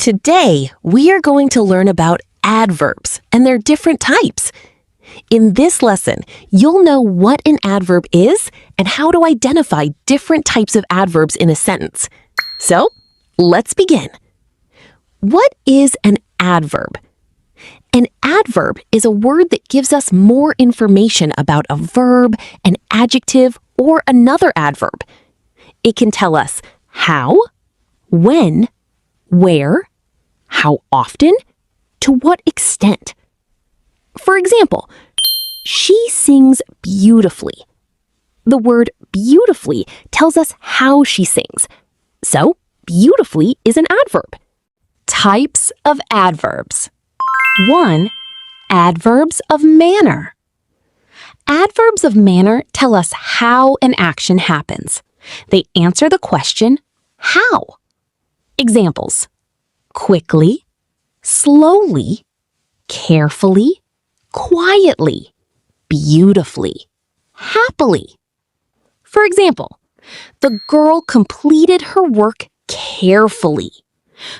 Today, we are going to learn about adverbs and their different types. In this lesson, you'll know what an adverb is and how to identify different types of adverbs in a sentence. So, let's begin. What is an adverb? An adverb is a word that gives us more information about a verb, an adjective, or another adverb. It can tell us how, when, where, how often, to what extent. For example, she sings beautifully. The word beautifully tells us how she sings. So, beautifully is an adverb. Types of adverbs. 1. Adverbs of manner. Adverbs of manner tell us how an action happens. They answer the question, how? Examples: quickly, slowly, carefully, quietly, beautifully, happily. For example, the girl completed her work carefully.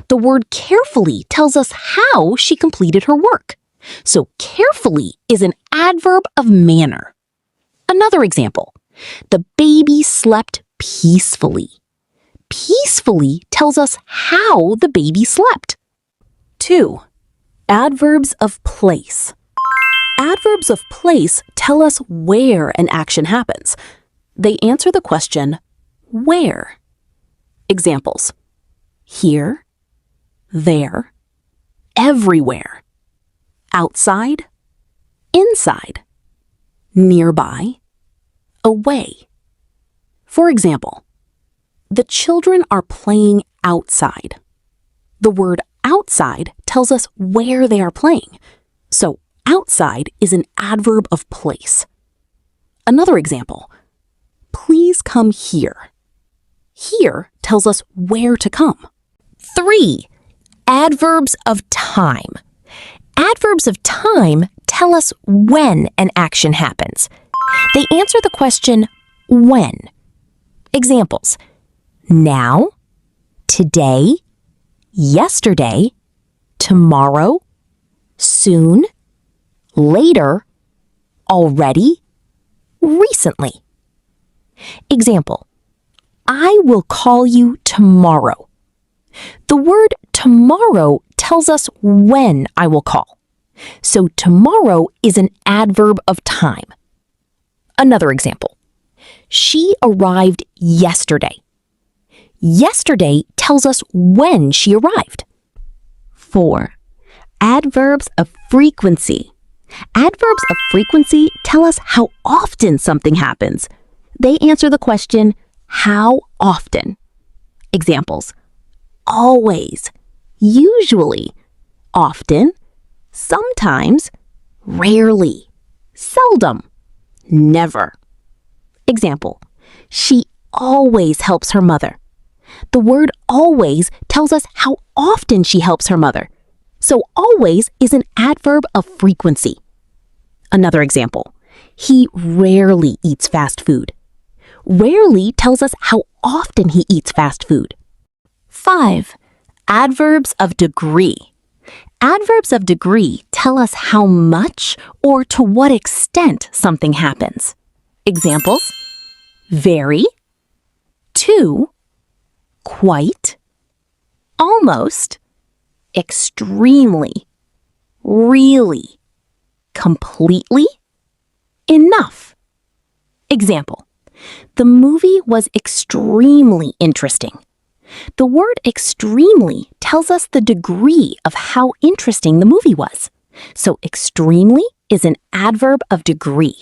The word carefully tells us how she completed her work. So carefully is an adverb of manner. Another example, the baby slept peacefully. Peacefully tells us how the baby slept. 2. Adverbs of place. Adverbs of place tell us where an action happens. They answer the question, where? Examples: here, there, everywhere, outside, inside, nearby, away. For example, the children are playing outside. The word outside tells us where they are playing. So outside is an adverb of place. Another example, please come here. Here tells us where to come. 3. Adverbs of time. Adverbs of time tell us when an action happens. They answer the question, when. Examples: now, today, yesterday, tomorrow, soon, later, already, recently. Example: I will call you tomorrow. The word tomorrow tells us when I will call. So tomorrow is an adverb of time. Another example: she arrived yesterday. Yesterday tells us when she arrived. 4. Adverbs of frequency. Adverbs of frequency tell us how often something happens. They answer the question, how often? Examples: always, usually, often, sometimes, rarely, seldom, never. Example: she always helps her mother. The word always tells us how often she helps her mother. So always is an adverb of frequency. Another example, he rarely eats fast food. Rarely tells us how often he eats fast food. 5. Adverbs of degree. Adverbs of degree tell us how much or to what extent something happens. Examples: very, to, quite, almost, extremely, really, completely, enough. Example: the movie was extremely interesting. The word extremely tells us the degree of how interesting the movie was. So extremely is an adverb of degree.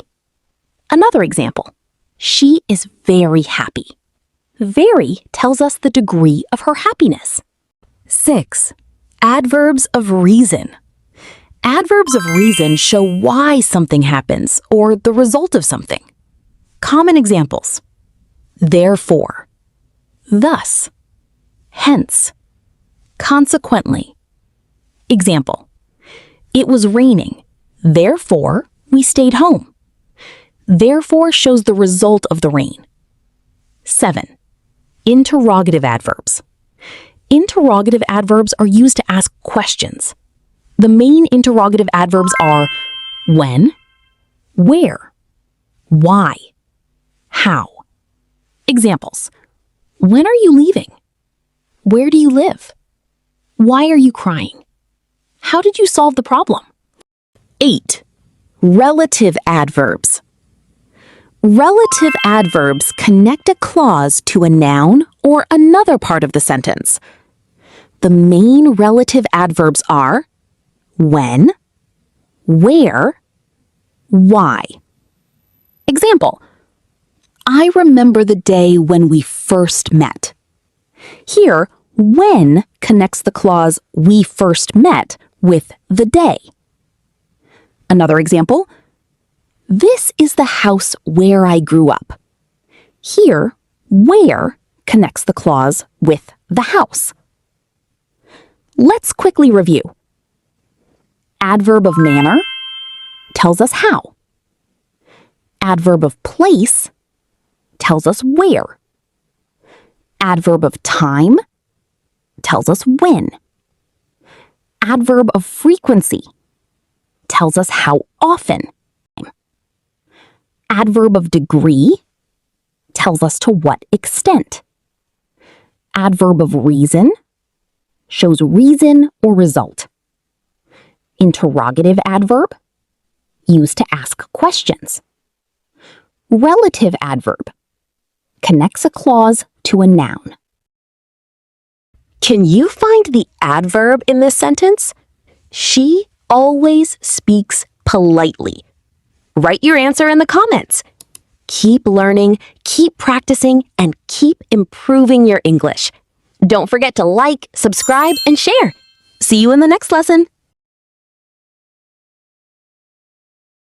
Another example, she is very happy. Very tells us the degree of her happiness. 6. Adverbs of reason. Adverbs of reason show why something happens or the result of something. Common examples: therefore, thus, hence, consequently. Example: it was raining, therefore we stayed home. Therefore shows the result of the rain. 7. Interrogative adverbs. Interrogative adverbs are used to ask questions. The main interrogative adverbs are when, where, why, how. Examples: when are you leaving? Where do you live? Why are you crying? How did you solve the problem? 8. Relative adverbs. Relative adverbs connect a clause to a noun or another part of the sentence. The main relative adverbs are when, where, why. Example: I remember the day when we first met. Here, when connects the clause we first met with the day. Another example: this is the house where I grew up. Here, where connects the clause with the house. Let's quickly review. Adverb of manner tells us how. Adverb of place tells us where. Adverb of time tells us when. Adverb of frequency tells us how often. Adverb of degree tells us to what extent. Adverb of reason shows reason or result. Interrogative adverb, used to ask questions. Relative adverb, connects a clause to a noun. Can you find the adverb in this sentence? She always speaks politely. Write your answer in the comments. Keep learning, keep practicing, and keep improving your English. Don't forget to like, subscribe, and share. See you in the next lesson.